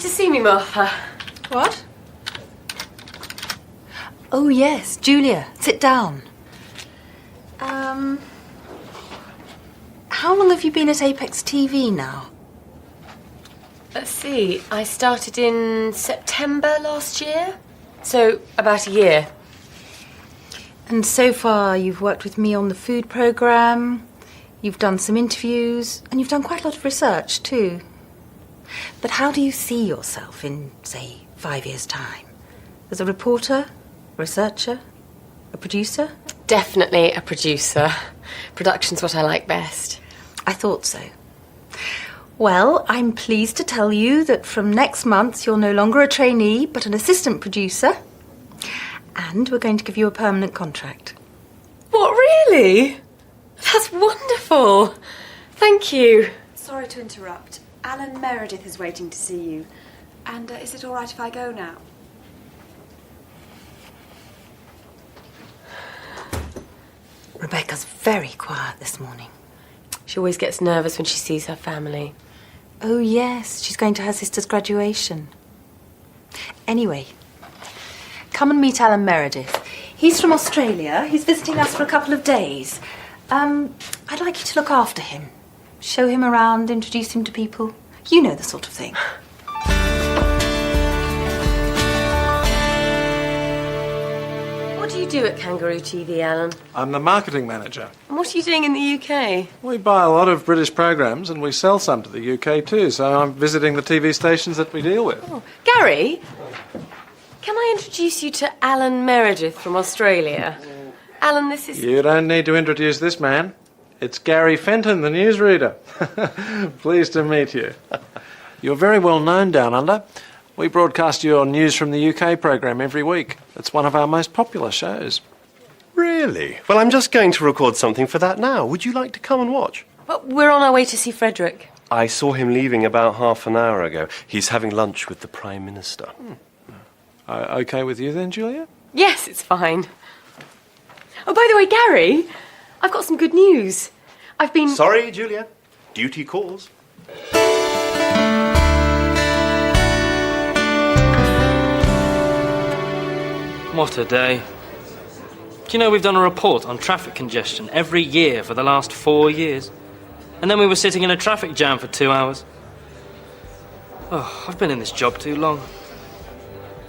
to see me, Martha. What? Oh, yes, Julia, sit down. How long have you been at Apex TV now? Let's see, I started in September last year, so about a year. And so far you've worked with me on the food programme, you've done some interviews, and you've done quite a lot of research too. But how do you see yourself in, say, 5 years' time? As a reporter, researcher, a producer? Definitely a producer. Production's what I like best. I thought so. Well, I'm pleased to tell you that from next month you're no longer a trainee, but an assistant producer. And we're going to give you a permanent contract. What, really? That's wonderful. Thank you. Sorry to interrupt. Alan Meredith is waiting to see you. And is it all right if I go now? Rebecca's very quiet this morning. She always gets nervous when she sees her family. Oh, yes, she's going to her sister's graduation. Anyway, come and meet Alan Meredith. He's from Australia. He's visiting us for a couple of days. I'd like you to look after him. Show him around, introduce him to people. You know the sort of thing. What do you do at Kangaroo TV, Alan? I'm the marketing manager. And what are you doing in the UK? We buy a lot of British programs and we sell some to the UK too, so I'm visiting the TV stations that we deal with. Oh, Gary, can I introduce you to Alan Meredith from Australia? Alan, this is... You don't need to introduce this man. It's Gary Fenton, the newsreader. Pleased to meet you. You're very well known down under. We broadcast your News from the UK programme every week. It's one of our most popular shows. Really? Well, I'm just going to record something for that now. Would you like to come and watch? But we're on our way to see Frederick. I saw him leaving about half an hour ago. He's having lunch with the Prime Minister. OK with you then, Julia? Yes, it's fine. Oh, by the way, Gary, I've got some good news. I've been... Sorry, Julia. Duty calls. What a day. Do you know we've done a report on traffic congestion every year for the last 4 years? And then we were sitting in a traffic jam for 2 hours. Oh, I've been in this job too long.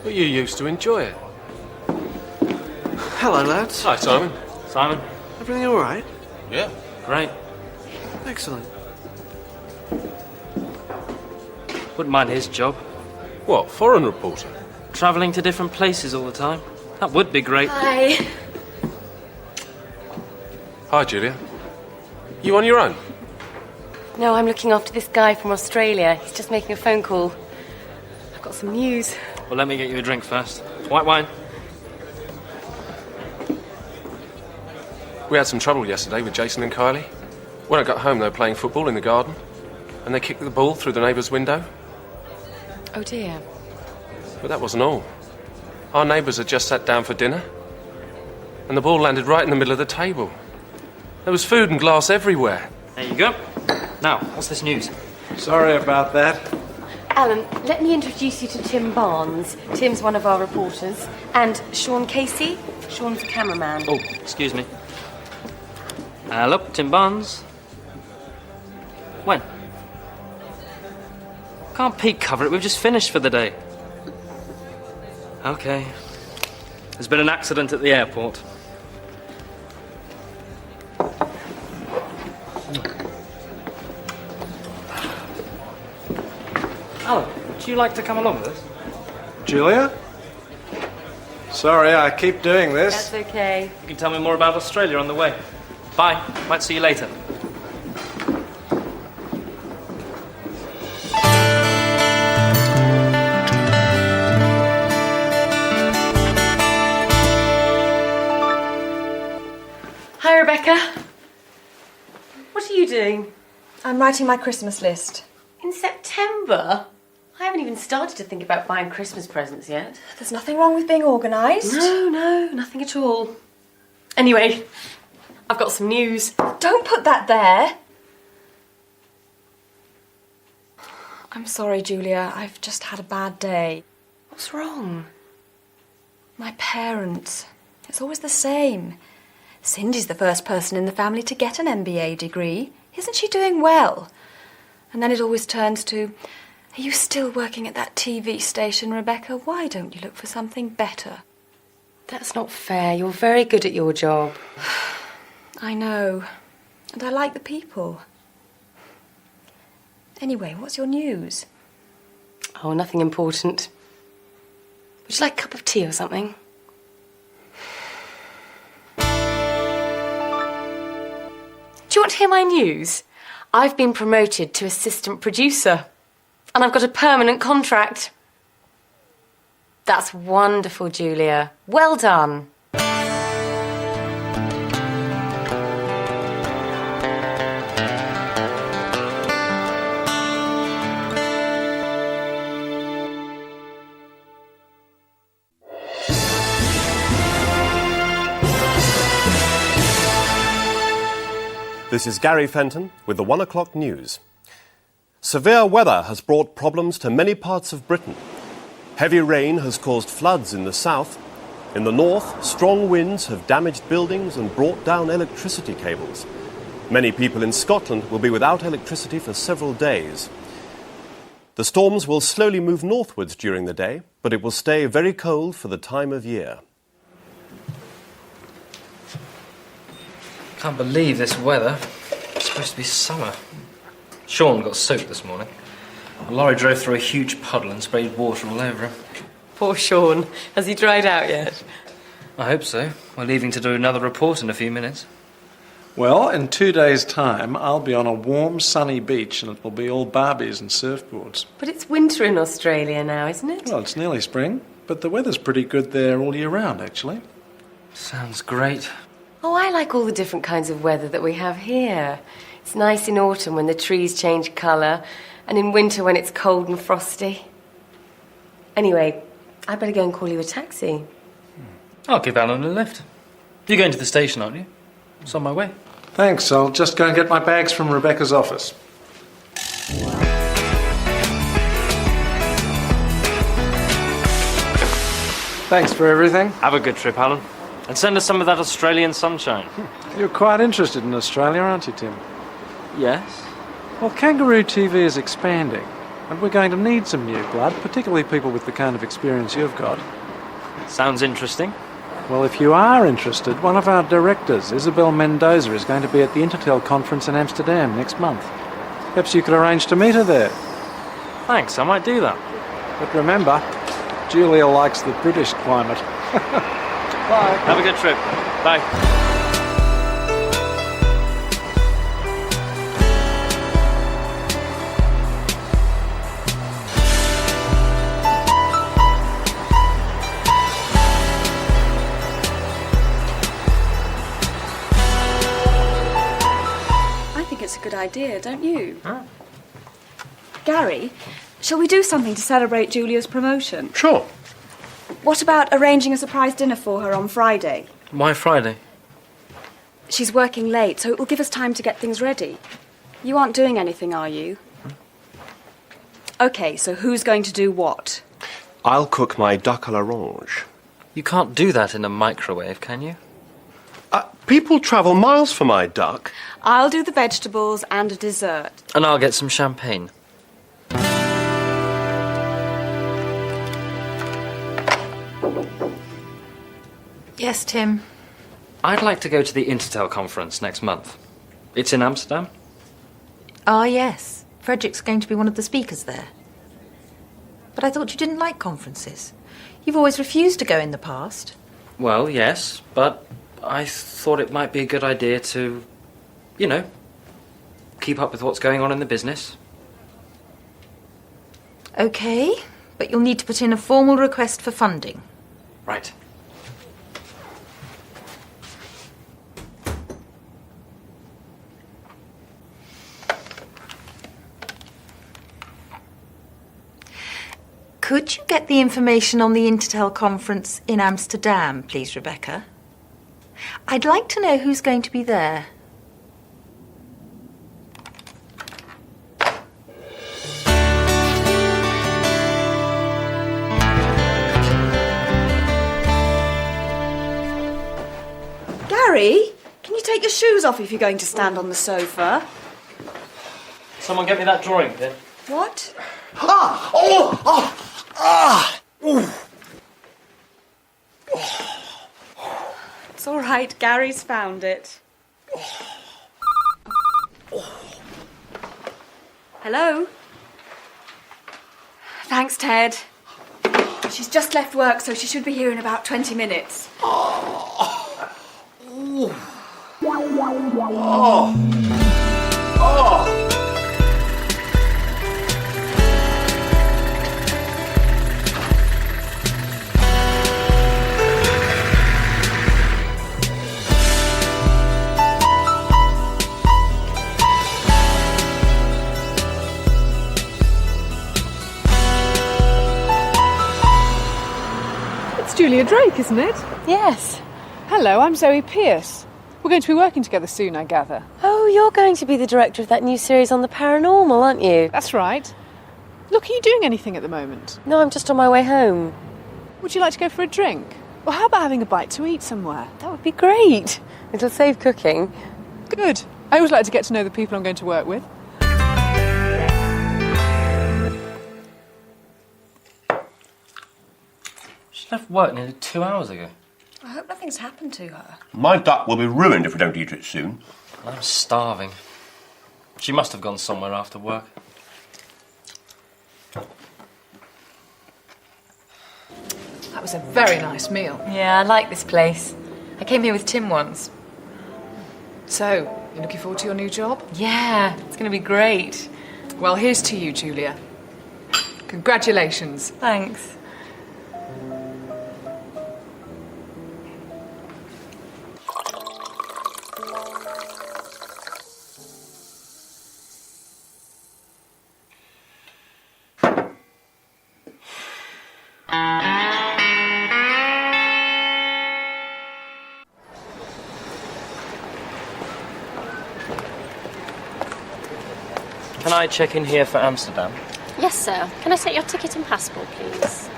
But you used to enjoy it. Hello, lads. Hi, Simon. Simon? Everything all right? Yeah. Great. Excellent. Wouldn't mind his job. What, foreign reporter? Travelling to different places all the time. That would be great. Hi. Hi, Julia. You on your own? No, I'm looking after this guy from Australia. He's just making a phone call. I've got some news. Well, let me get you a drink first. White wine. We had some trouble yesterday with Jason and Kylie. When I got home, they were playing football in the garden, and they kicked the ball through the neighbour's window. Oh, dear. But that wasn't all. Our neighbours had just sat down for dinner, and the ball landed right in the middle of the table. There was food and glass everywhere. There you go. Now, what's this news? Sorry about that. Alan, let me introduce you to Tim Barnes. Tim's one of our reporters. And Sean Casey. Sean's the cameraman. Oh, excuse me. Hello, Tim Barnes. When? Can't Pete cover it? We've just finished for the day. Okay. There's been an accident at the airport. Alan, would you like to come along with us? Julia? Sorry, I keep doing this. That's okay. You can tell me more about Australia on the way. Bye. Might see you later. Hi, Rebecca. What are you doing? I'm writing my Christmas list. In September? I haven't even started to think about buying Christmas presents yet. There's nothing wrong with being organised. No, nothing at all. Anyway, I've got some news. Don't put that there. I'm sorry, Julia. I've just had a bad day. What's wrong? My parents. It's always the same. Cindy's the first person in the family to get an MBA degree. Isn't she doing well? And then it always turns to, are you still working at that TV station, Rebecca? Why don't you look for something better? That's not fair. You're very good at your job. I know. And I like the people. Anyway, what's your news? Oh, nothing important. Would you like a cup of tea or something? Do you want to hear my news? I've been promoted to assistant producer. And I've got a permanent contract. That's wonderful, Julia. Well done. This is Gary Fenton with the 1 o'clock news. Severe weather has brought problems to many parts of Britain. Heavy rain has caused floods in the south. In the north, strong winds have damaged buildings and brought down electricity cables. Many people in Scotland will be without electricity for several days. The storms will slowly move northwards during the day, but it will stay very cold for the time of year. Can't believe this weather. It's supposed to be summer. Sean got soaked this morning. A lorry drove through a huge puddle and sprayed water all over him. Poor Sean. Has he dried out yet? I hope so. We're leaving to do another report in a few minutes. Well, in 2 days' time, I'll be on a warm, sunny beach and it will be all Barbies and surfboards. But it's winter in Australia now, isn't it? Well, it's nearly spring, but the weather's pretty good there all year round, actually. Sounds great. Oh, I like all the different kinds of weather that we have here. It's nice in autumn when the trees change colour, and in winter when it's cold and frosty. Anyway, I better go and call you a taxi. I'll give Alan a lift. You're going to the station, aren't you? It's on my way. Thanks, I'll just go and get my bags from Rebecca's office. Thanks for everything. Have a good trip, Alan. And send us some of that Australian sunshine. You're quite interested in Australia, aren't you, Tim? Yes. Well, Kangaroo TV is expanding, and we're going to need some new blood, particularly people with the kind of experience you've got. Sounds interesting. Well, if you are interested, one of our directors, Isabel Mendoza, is going to be at the Intertel conference in Amsterdam next month. Perhaps you could arrange to meet her there. Thanks, I might do that. But remember, Julia likes the British climate. Bye. Have a good trip. Bye. I think it's a good idea, don't you? Huh? Gary, shall we do something to celebrate Julia's promotion? Sure. What about arranging a surprise dinner for her on Friday? Why Friday? She's working late, so it will give us time to get things ready. You aren't doing anything, are you? OK, so who's going to do what? I'll cook my duck à l'orange. You can't do that in a microwave, can you? People travel miles for my duck. I'll do the vegetables and a dessert. And I'll get some champagne. Yes, Tim. I'd like to go to the Intertel conference next month. It's in Amsterdam. Ah, yes. Frederick's going to be one of the speakers there. But I thought you didn't like conferences. You've always refused to go in the past. Well, yes, but I thought it might be a good idea to, you know, keep up with what's going on in the business. OK, but you'll need to put in a formal request for funding. Right. Could you get the information on the Intertel conference in Amsterdam, please, Rebecca? I'd like to know who's going to be there. Gary, can you take your shoes off if you're going to stand on the sofa? Someone get me that drawing pin. What? It's all right, Gary's found it. Hello? Thanks, Ted. She's just left work, so she should be here in about 20 minutes. It's Julia Drake, isn't it? Yes. Hello, I'm Zoe Pierce. We're going to be working together soon, I gather. Oh, you're going to be the director of that new series on the paranormal, aren't you? That's right. Look, are you doing anything at the moment? No, I'm just on my way home. Would you like to go for a drink? Or how about having a bite to eat somewhere? That would be great. It'll save cooking. Good. I always like to get to know the people I'm going to work with. She left work nearly 2 hours ago. I hope nothing's happened to her. My duck will be ruined if we don't eat it soon. I'm starving. She must have gone somewhere after work. That was a very nice meal. Yeah, I like this place. I came here with Tim once. So, you looking forward to your new job? Yeah, it's going to be great. Well, here's to you, Julia. Congratulations. Thanks. Can I check in here for Amsterdam? Yes, sir. Can I take your ticket and passport, please?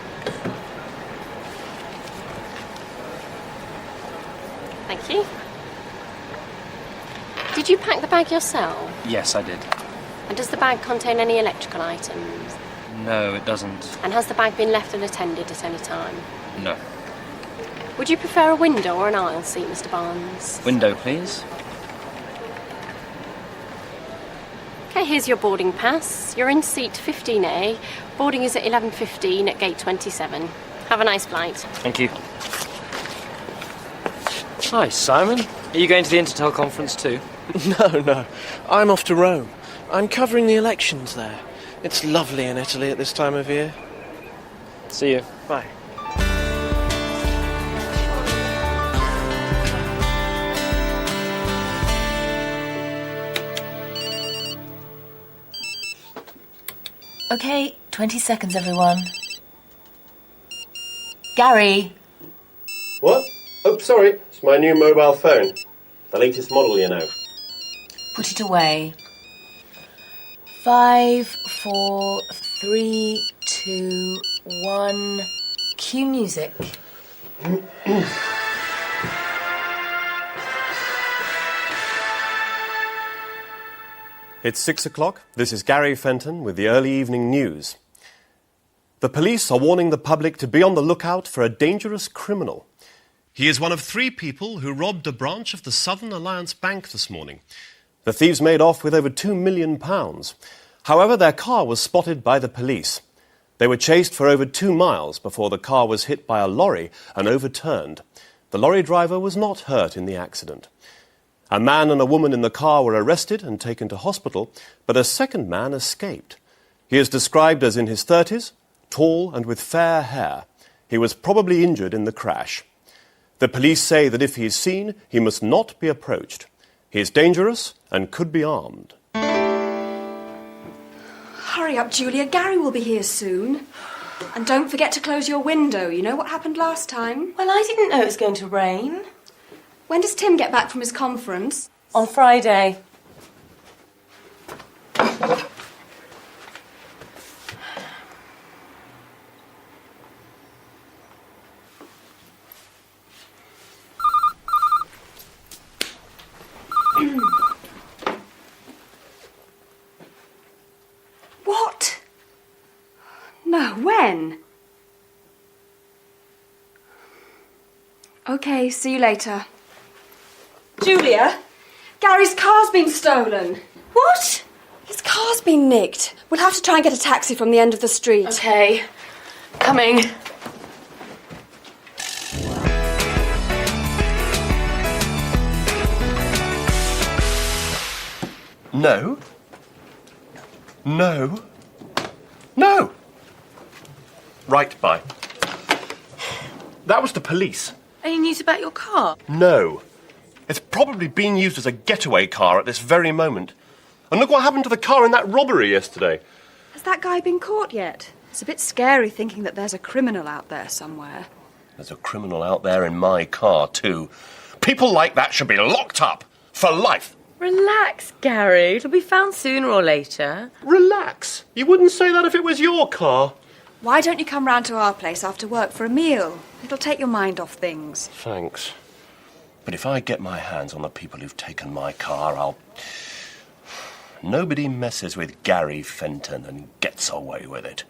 Thank you. Did you pack the bag yourself? Yes, I did. And does the bag contain any electrical items? No, it doesn't. And has the bag been left unattended at any time? No. Would you prefer a window or an aisle seat, Mr. Barnes? Window, please. Okay, here's your boarding pass. You're in seat 15A. Boarding is at 11:15 at gate 27. Have a nice flight. Thank you. Hi, Simon. Are you going to the Intertel conference too? No. I'm off to Rome. I'm covering the elections there. It's lovely in Italy at this time of year. See you. Bye. Okay, 20 seconds, everyone. Gary. What? Oh, sorry. It's my new mobile phone. The latest model, you know. Put it away. 5, 4, 3, 2, 1. Cue music. It's 6 o'clock. This is Gary Fenton with the early evening news. The police are warning the public to be on the lookout for a dangerous criminal. He is one of 3 people who robbed a branch of the Southern Alliance Bank this morning. The thieves made off with over £2 million. However, their car was spotted by the police. They were chased for over 2 miles before the car was hit by a lorry and overturned. The lorry driver was not hurt in the accident. A man and a woman in the car were arrested and taken to hospital, but a second man escaped. He is described as in his 30s, tall and with fair hair. He was probably injured in the crash. The police say that if he is seen, he must not be approached. He is dangerous and could be armed. Hurry up, Julia. Gary will be here soon. And don't forget to close your window. You know what happened last time? Well, I didn't know it was going to rain. When does Tim get back from his conference? On Friday. OK, see you later. Julia, Gary's car's been stolen. What? His car's been nicked. We'll have to try and get a taxi from the end of the street. Okay. Coming. No. No. No. Right, bye. That was the police. Any news about your car? No. It's probably being used as a getaway car at this very moment. And look what happened to the car in that robbery yesterday. Has that guy been caught yet? It's a bit scary thinking that there's a criminal out there somewhere. There's a criminal out there in my car, too. People like that should be locked up for life. Relax, Gary. It'll be found sooner or later. Relax. You wouldn't say that if it was your car. Why don't you come round to our place after work for a meal? It'll take your mind off things. Thanks. But if I get my hands on the people who've taken my car, I'll... Nobody messes with Gary Fenton and gets away with it.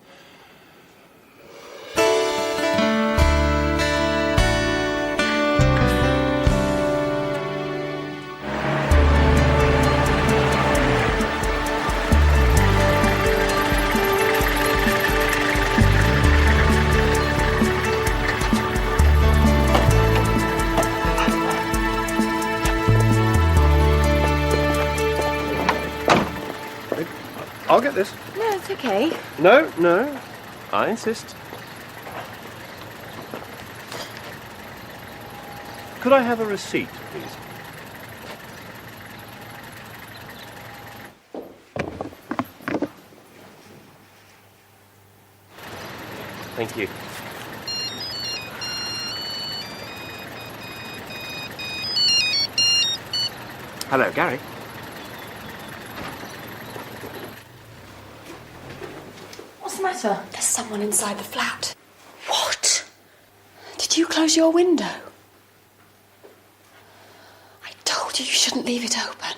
I'll get this. No, it's okay. No, no. I insist. Could I have a receipt, please? Thank you. Hello, Gary. What's the matter? There's someone inside the flat. What? Did you close your window? I told you you shouldn't leave it open.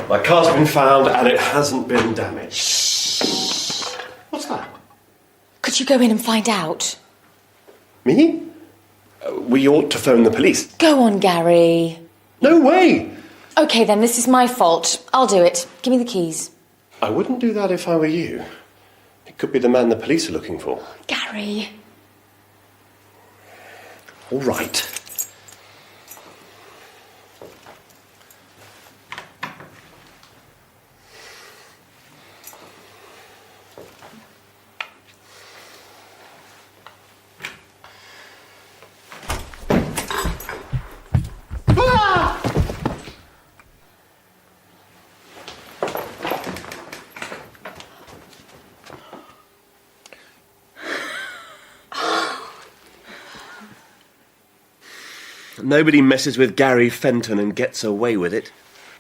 My car's been found and it hasn't been damaged. Shh. What's that? Could you go in and find out? Me? We ought to phone the police. Go on, Gary. No way! Okay, then, this is my fault. I'll do it. Give me the keys. I wouldn't do that if I were you. It could be the man the police are looking for. Gary. All right. Nobody messes with Gary Fenton and gets away with it.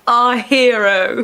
Our hero.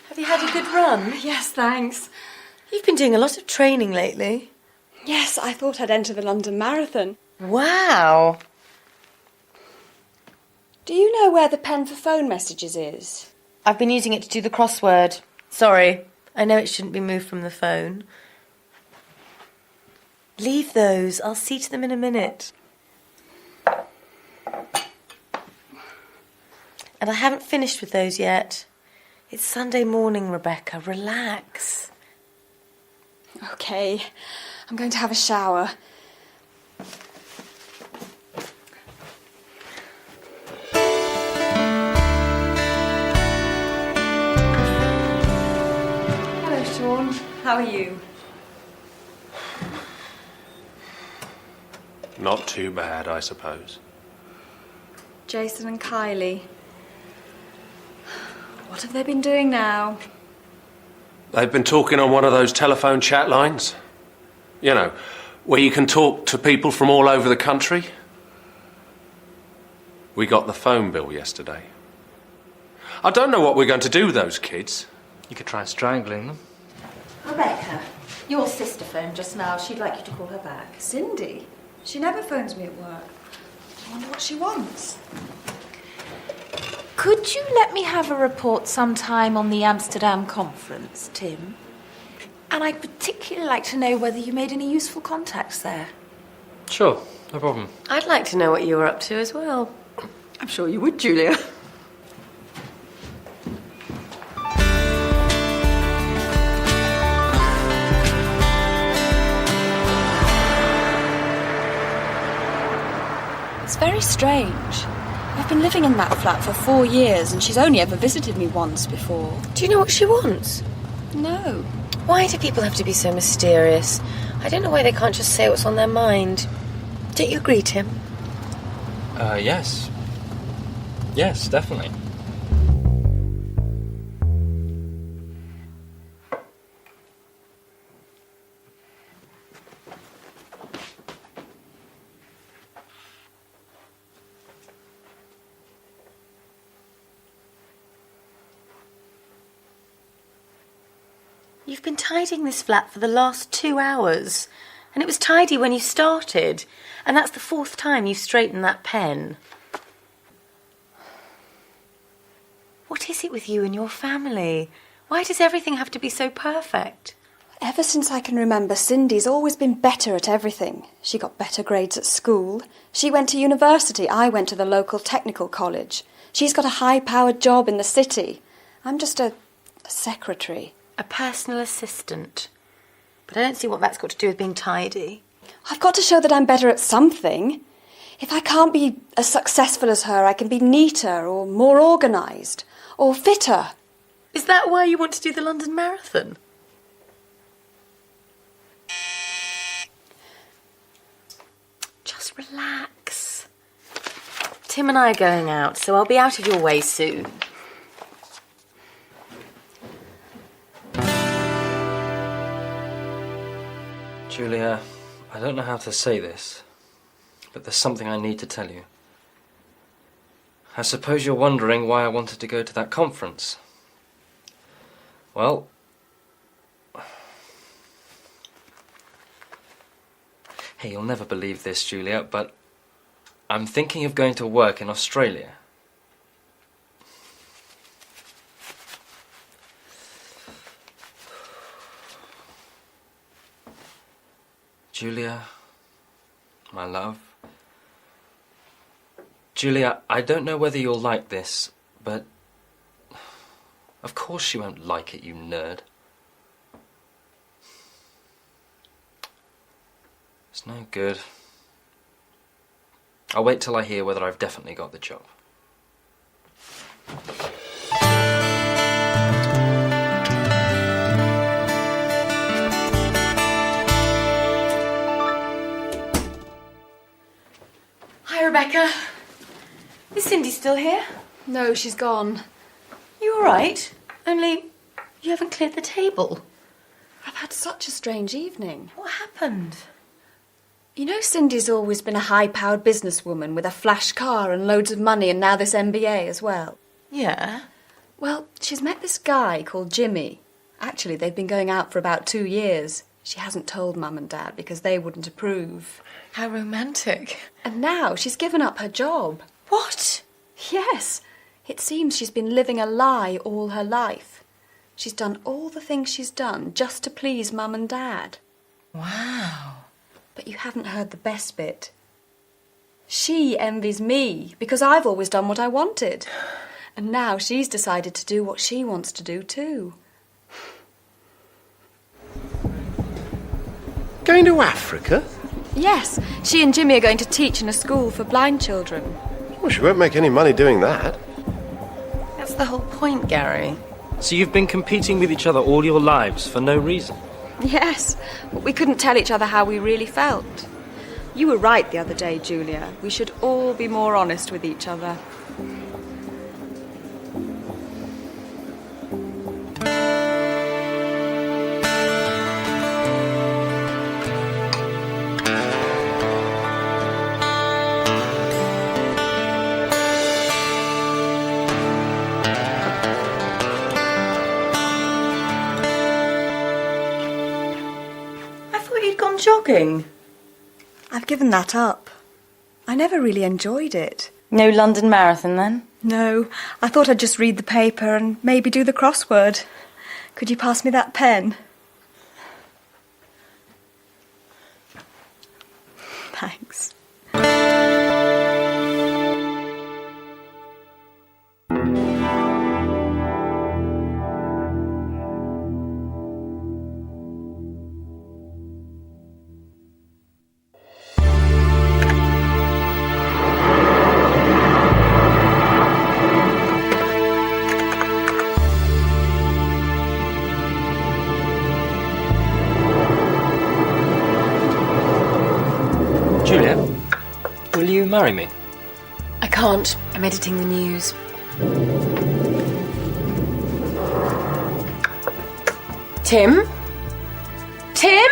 Have you had a good run? Yes, thanks. You've been doing a lot of training lately. Yes, I thought I'd enter the London Marathon. Wow. Do you know where the pen for phone messages is? I've been using it to do the crossword. Sorry, I know it shouldn't be moved from the phone. Leave those. I'll see to them in a minute. And I haven't finished with those yet. It's Sunday morning, Rebecca. Relax. OK, I'm going to have a shower. Hello, Sean. How are you? Not too bad, I suppose. Jason and Kylie. What have they been doing now? They've been talking on one of those telephone chat lines. You know, where you can talk to people from all over the country. We got the phone bill yesterday. I don't know what we're going to do with those kids. You could try strangling them. Rebecca, your sister phoned just now. She'd like you to call her back. Cindy? She never phones me at work. I wonder what she wants. Could you let me have a report sometime on the Amsterdam conference, Tim? And I'd particularly like to know whether you made any useful contacts there. Sure, no problem. I'd like to know what you were up to as well. I'm sure you would, Julia. It's very strange. I've been living in that flat for 4 years and she's only ever visited me once before. Do you know what she wants? No. Why do people have to be so mysterious? I don't know why they can't just say what's on their mind. Don't you agree, Tim? Yes. Yes, definitely. You've been tidying this flat for the last 2 hours. And it was tidy when you started. And that's the 4th time you've straightened that pen. What is it with you and your family? Why does everything have to be so perfect? Ever since I can remember, Cindy's always been better at everything. She got better grades at school. She went to university. I went to the local technical college. She's got a high-powered job in the city. I'm just a secretary. A personal assistant. But I don't see what that's got to do with being tidy. I've got to show that I'm better at something. If I can't be as successful as her, I can be neater or more organised or fitter. Is that why you want to do the London Marathon? Just relax. Tim and I are going out, so I'll be out of your way soon. Julia, I don't know how to say this, but there's something I need to tell you. I suppose you're wondering why I wanted to go to that conference. Well, hey, you'll never believe this, Julia, but I'm thinking of going to work in Australia. Julia, my love. Julia, I don't know whether you'll like this, but of course she won't like it, you nerd. It's no good. I'll wait till I hear whether I've definitely got the job. Hi, Rebecca. Is Cindy still here? No, she's gone. You all right? Only you haven't cleared the table. I've had such a strange evening. What happened? You know, Cindy's always been a high-powered businesswoman with a flash car and loads of money and now this MBA as well. Yeah. Well, she's met this guy called Jimmy. Actually, they've been going out for about 2 years. She hasn't told Mum and Dad because they wouldn't approve. How romantic. And now she's given up her job. What? Yes. It seems she's been living a lie all her life. She's done all the things she's done just to please Mum and Dad. Wow. But you haven't heard the best bit. She envies me because I've always done what I wanted. And now she's decided to do what she wants to do too. Going to Africa? Yes, she and Jimmy are going to teach in a school for blind children. Well, she won't make any money doing that. That's the whole point, Gary. So you've been competing with each other all your lives for no reason? Yes, but we couldn't tell each other how we really felt. You were right the other day, Julia. We should all be more honest with each other. walking? I've given that up. I never really enjoyed it. No London Marathon, then? No, I thought I'd just read the paper and maybe do the crossword. Could you pass me that pen? Thanks. Julia, will you marry me? I can't. I'm editing the news. Tim? Tim?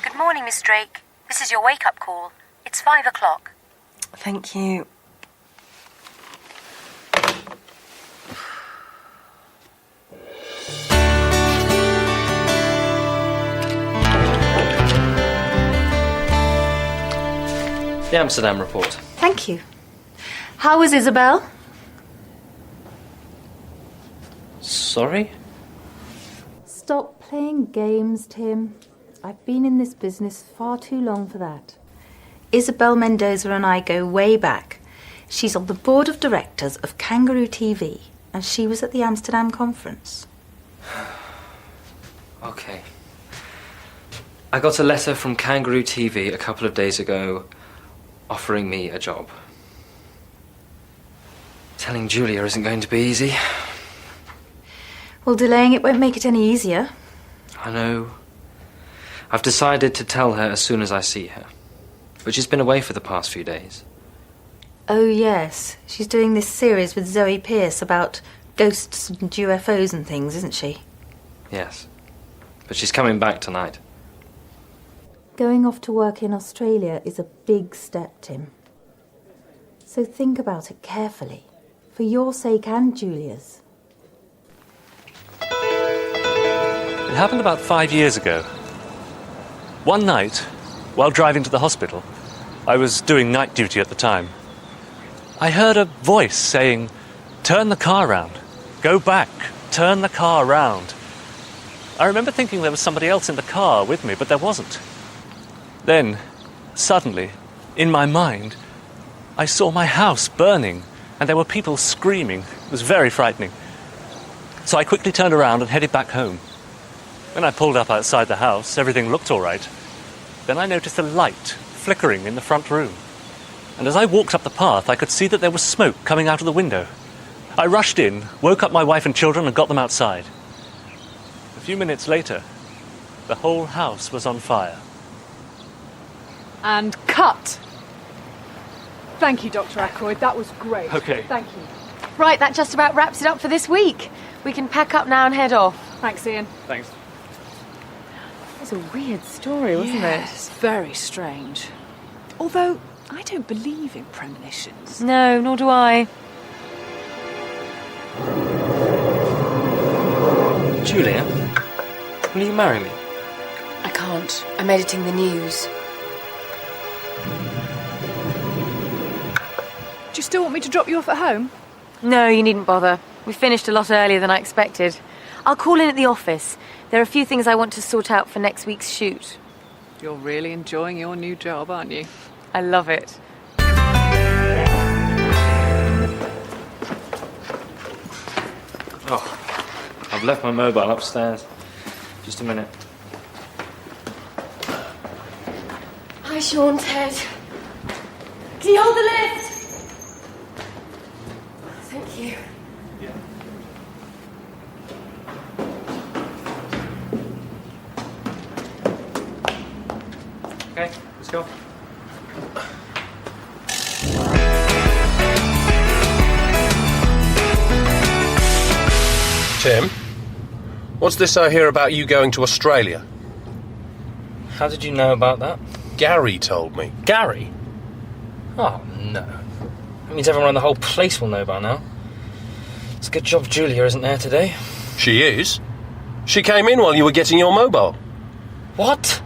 Good morning, Miss Drake. This is your wake-up call. It's 5 o'clock. Thank you. The Amsterdam report. Thank you. How was Isabel? Sorry? Stop playing games, Tim. I've been in this business far too long for that. Isabel Mendoza and I go way back. She's on the board of directors of Kangaroo TV, and she was at the Amsterdam conference. Okay. I got a letter from Kangaroo TV a couple of days ago offering me a job. Telling Julia isn't going to be easy. Well, delaying it won't make it any easier. I know. I've decided to tell her as soon as I see her. But she's been away for the past few days. Oh, yes. She's doing this series with Zoe Pearce about ghosts and UFOs and things, isn't she? Yes. But she's coming back tonight. Going off to work in Australia is a big step, Tim. So think about it carefully, for your sake and Julia's. It happened about 5 years ago. One night, while driving to the hospital, I was doing night duty at the time, I heard a voice saying, "Turn the car round. Go back. Turn the car round." I remember thinking there was somebody else in the car with me, but there wasn't. Then, suddenly, in my mind, I saw my house burning, and there were people screaming. It was very frightening. So I quickly turned around and headed back home. When I pulled up outside the house, everything looked all right. Then I noticed a light flickering in the front room. And as I walked up the path, I could see that there was smoke coming out of the window. I rushed in, woke up my wife and children, and got them outside. A few minutes later, the whole house was on fire. And cut. Thank you, Dr. Ackroyd. That was great. Okay. Thank you. Right, that just about wraps it up for this week. We can pack up now and head off. Thanks, Ian. Thanks. It was a weird story, wasn't Yes, very strange. Although, I don't believe in premonitions. it? No, nor do I. Julia, will you marry me? I can't. I'm editing the news. Do you still want me to drop you off at home? No, you needn't bother. We finished a lot earlier than I expected. I'll call in at the office. There are a few things I want to sort out for next week's shoot. You're really enjoying your new job, aren't you? I love it. Oh, I've left my mobile upstairs. Just a minute. Hi, Sean, Ted. Can you hold the lift? Thank you. Okay, let's go. Tim, what's this I hear about you going to Australia? How did you know about that? Gary told me. Gary? Oh, no. That means everyone in the whole place will know by now. It's a good job Julia isn't there today. She is. She came in while you were getting your mobile. What?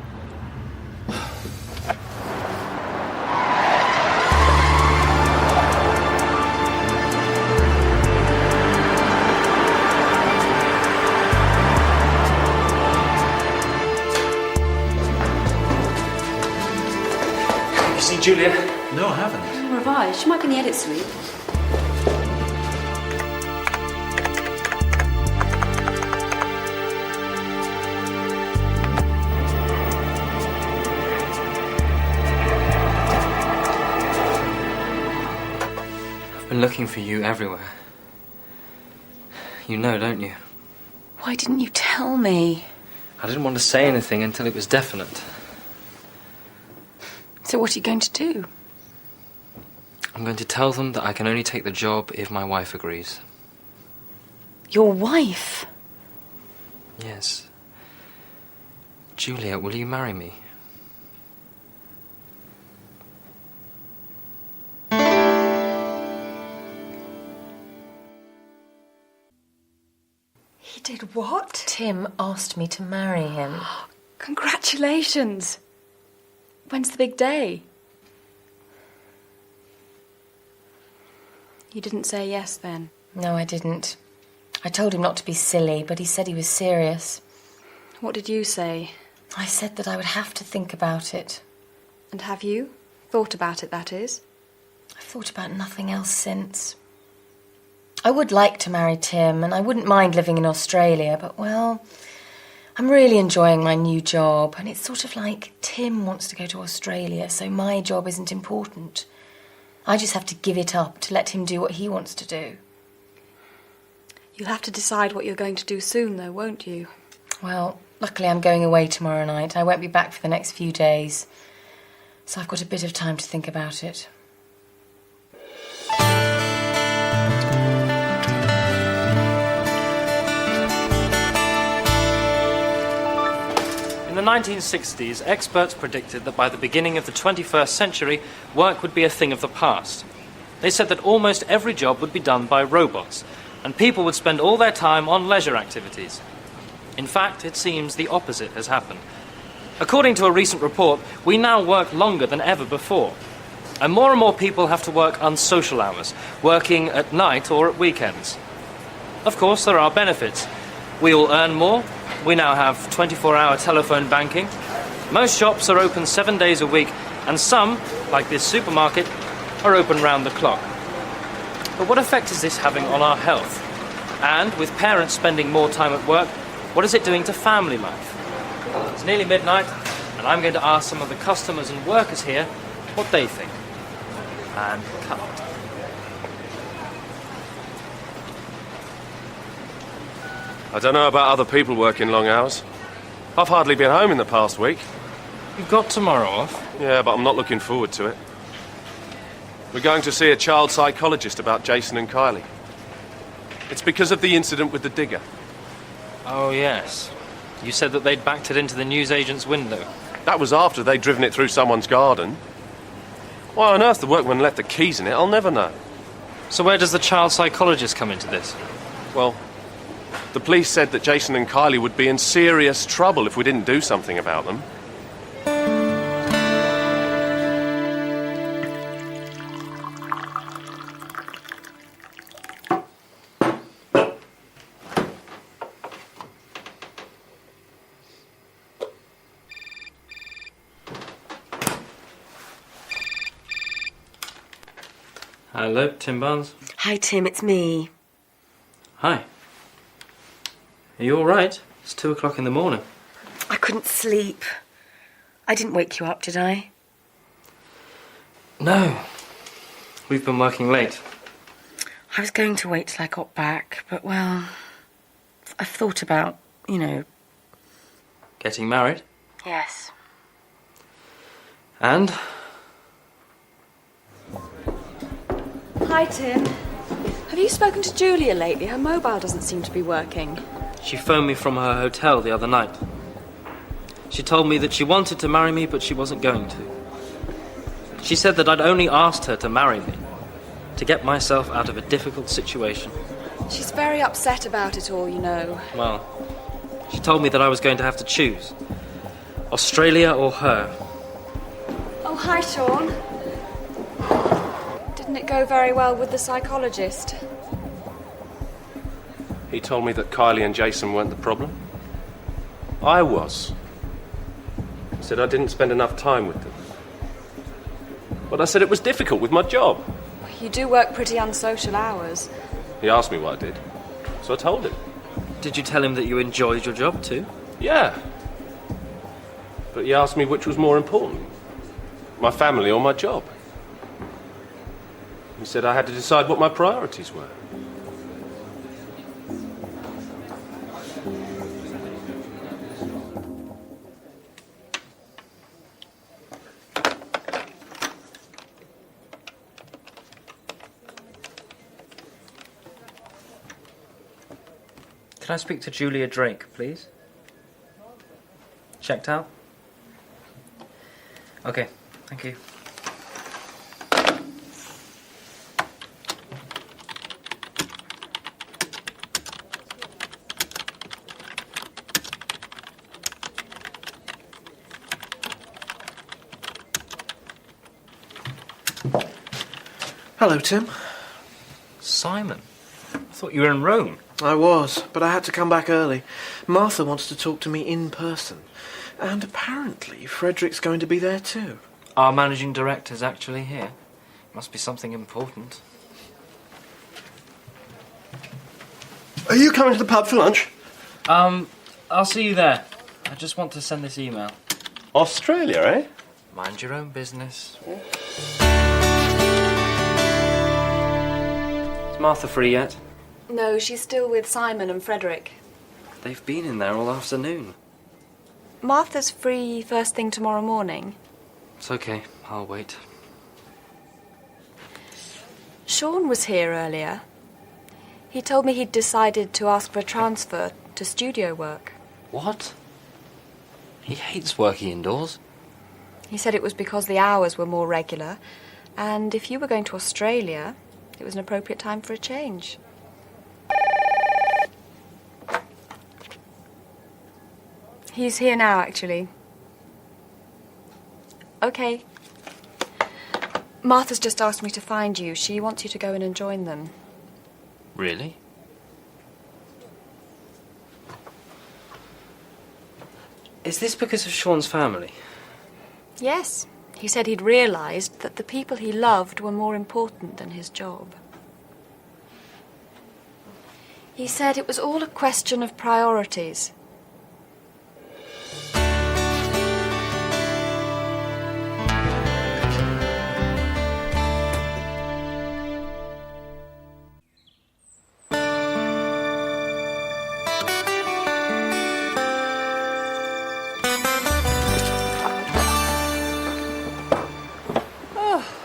You see Julia? No, I haven't. Revised. She might be in the edit suite. I've been looking for you everywhere. You know, don't you? Why didn't you tell me? I didn't want to say anything until it was definite. So what are you going to do? I'm going to tell them that I can only take the job if my wife agrees. Your wife? Yes. Julia, will you marry me? He did what? Tim asked me to marry him. Congratulations. When's the big day? You didn't say yes then? No, I didn't. I told him not to be silly, but he said he was serious. What did you say? I said that I would have to think about it. And have you? Thought about it, that is? I've thought about nothing else since. I would like to marry Tim, and I wouldn't mind living in Australia, but, well, I'm really enjoying my new job, and it's sort of like Tim wants to go to Australia, so my job isn't important. I just have to give it up to let him do what he wants to do. You'll have to decide what you're going to do soon, though, won't you? Well, luckily I'm going away tomorrow night. I won't be back for the next few days, so I've got a bit of time to think about it. In the 1960s, experts predicted that by the beginning of the 21st century, work would be a thing of the past. They said that almost every job would be done by robots, and people would spend all their time on leisure activities. In fact, it seems the opposite has happened. According to a recent report, we now work longer than ever before. And more people have to work unsocial hours, working at night or at weekends. Of course, there are benefits. We all earn more. We now have 24-hour telephone banking. Most shops are open 7 days a week, and some, like this supermarket, are open round the clock. But what effect is this having on our health? And with parents spending more time at work, what is it doing to family life? It's nearly midnight, and I'm going to ask some of the customers and workers here what they think. And cut. I don't know about other people working long hours. I've hardly been home in the past week. You've got tomorrow off? Yeah, but I'm not looking forward to it. We're going to see a child psychologist about Jason and Kylie. It's because of the incident with the digger. Oh, yes. You said that they'd backed it into the newsagent's window. That was after they'd driven it through someone's garden. Why on earth the workman left the keys in it, I'll never know. So where does the child psychologist come into this? Well, the police said that Jason and Kylie would be in serious trouble if we didn't do something about them. Hello, Tim Barnes. Hi, Tim, it's me. Hi. Are you all right? It's 2 o'clock in the morning. I couldn't sleep. I didn't wake you up, did I? No. We've been working late. I was going to wait till I got back, but, well, I've thought about, Getting married? Yes. And? Hi, Tim. Have you spoken to Julia lately? Her mobile doesn't seem to be working. She phoned me from her hotel the other night. She told me that she wanted to marry me, but she wasn't going to. She said that I'd only asked her to marry me, to get myself out of a difficult situation. She's very upset about it all, you know. Well, she told me that I was going to have to choose. Australia or her. Oh, hi, Sean. Didn't it go very well with the psychologist? He told me that Kylie and Jason weren't the problem. I was. He said I didn't spend enough time with them. But I said it was difficult with my job. You do work pretty unsocial hours. He asked me what I did, so I told him. Did you tell him that you enjoyed your job too? Yeah. But he asked me which was more important, my family or my job. He said I had to decide what my priorities were. Can I speak to Julia Drake, please? Checked out? Okay, thank you. Hello, Tim. Simon, I thought you were in Rome. I was, but I had to come back early. Martha wants to talk to me in person. And apparently Frederick's going to be there too. Our managing director's actually here. Must be something important. Are you coming to the pub for lunch? I'll see you there. I just want to send this email. Australia, eh? Mind your own business. Is Martha free yet? No, she's still with Simon and Frederick. They've been in there all afternoon. Martha's free first thing tomorrow morning. It's okay, I'll wait. Sean was here earlier. He told me he'd decided to ask for a transfer to studio work. What? He hates working indoors. He said it was because the hours were more regular, and if you were going to Australia, it was an appropriate time for a change. He's here now, actually. Okay. Martha's just asked me to find you. She wants you to go in and join them. Really? Is this because of Sean's family? Yes. He said he'd realised that the people he loved were more important than his job. He said it was all a question of priorities.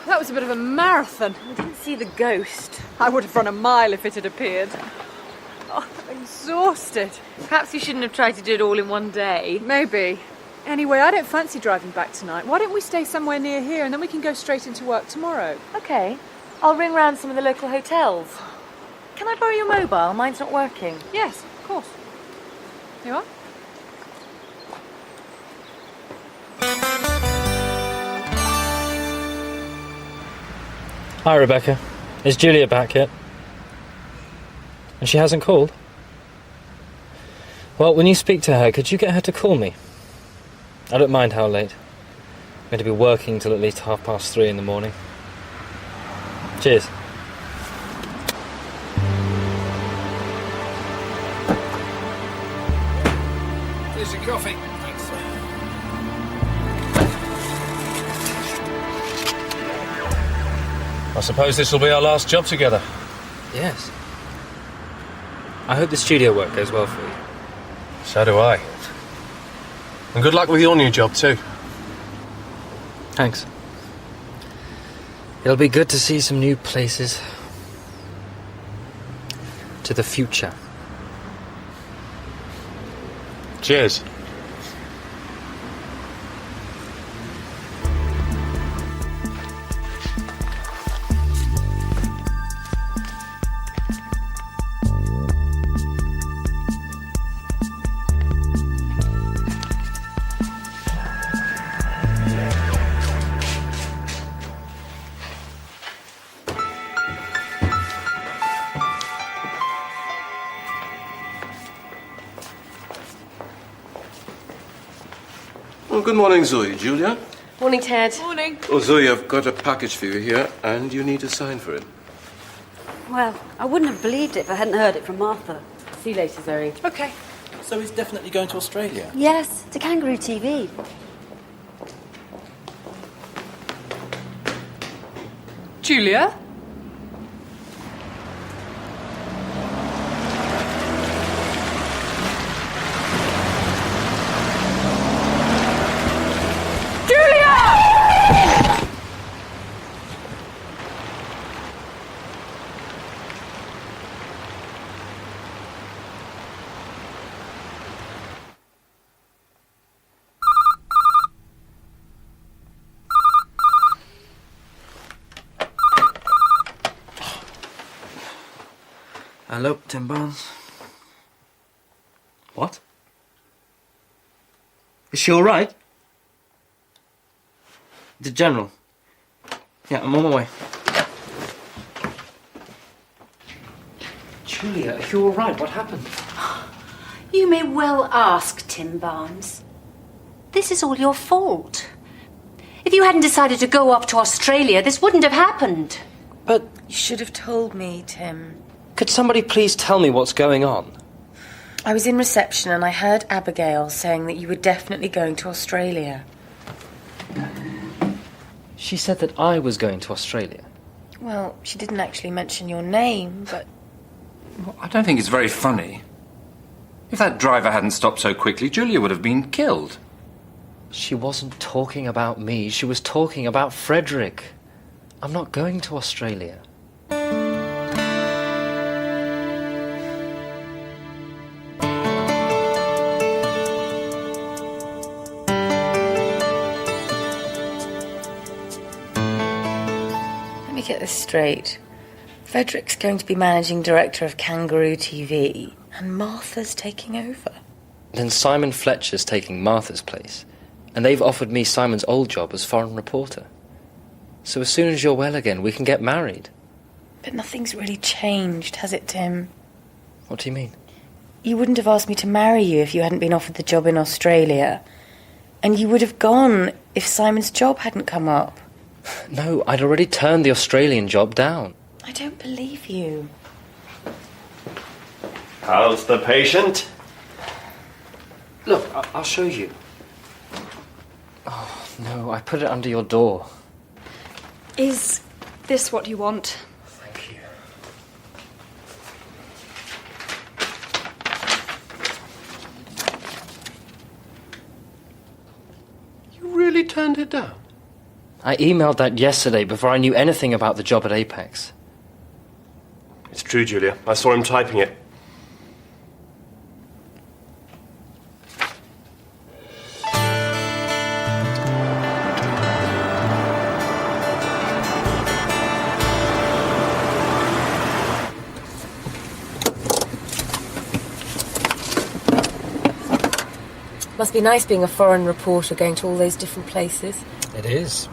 That was a bit of a marathon. I didn't see the ghost. I would have run a mile if it had appeared. Oh, I'm exhausted. Perhaps you shouldn't have tried to do it all in one day. Maybe. Anyway, I don't fancy driving back tonight. Why don't we stay somewhere near here and then we can go straight into work tomorrow? Okay. I'll ring round some of the local hotels. Can I borrow your mobile? Mine's not working. Yes, of course. Here you are. Hi, Rebecca. Is Julia back yet? And she hasn't called? Well, when you speak to her, could you get her to call me? I don't mind how late. I'm going to be working till at least 3:30 in the morning. Cheers. Here's your coffee. I suppose this will be our last job together. Yes. I hope the studio work goes well for you. So do I. And good luck with your new job too. Thanks. It'll be good to see some new places. To the future. Cheers. Oh, good morning, Zoe. Julia? Morning, Ted. Morning. Oh, Zoe, I've got a package for you here, and you need to sign for it. Well, I wouldn't have believed it if I hadn't heard it from Martha. See you later, Zoe. Okay. So he's definitely going to Australia? Yes, to Kangaroo TV. Julia? Hello, Tim Barnes. What? Is she all right? The General. Yeah, I'm on my way. Julia, are you all right? What happened? You may well ask, Tim Barnes. This is all your fault. If you hadn't decided to go off to Australia, this wouldn't have happened. But You should have told me, Tim. could somebody please tell me what's going on? I was in reception and I heard Abigail saying that you were definitely going to Australia. She said that I was going to Australia. Well, she didn't actually mention your name, but Well, I don't think it's very funny. If that driver hadn't stopped so quickly, Julia would have been killed. She wasn't talking about me. She was talking about Frederick. I'm not going to Australia. let me get this straight. Frederick's going to be managing director of Kangaroo TV, and Martha's taking over. Then Simon Fletcher's taking Martha's place, and they've offered me Simon's old job as foreign reporter. So as soon as you're well again, we can get married. But nothing's really changed, has it, Tim? What do you mean? You wouldn't have asked me to marry you if you hadn't been offered the job in Australia. And you would have gone if Simon's job hadn't come up. No, I'd already turned the Australian job down. I don't believe you. How's the patient? Look, I'll show you. Oh, no, I put it under your door. Is this what you want? Thank you. You really turned it down? I emailed that yesterday before I knew anything about the job at Apex. It's true, Julia. I saw him typing it. Must be nice being a foreign reporter going to all those different places. It is.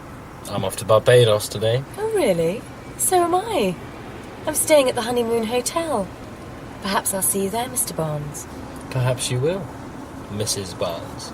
I'm off to Barbados today. Oh, really? So am I. I'm staying at the Honeymoon Hotel. Perhaps I'll see you there, Mr. Barnes. Perhaps you will, Mrs. Barnes.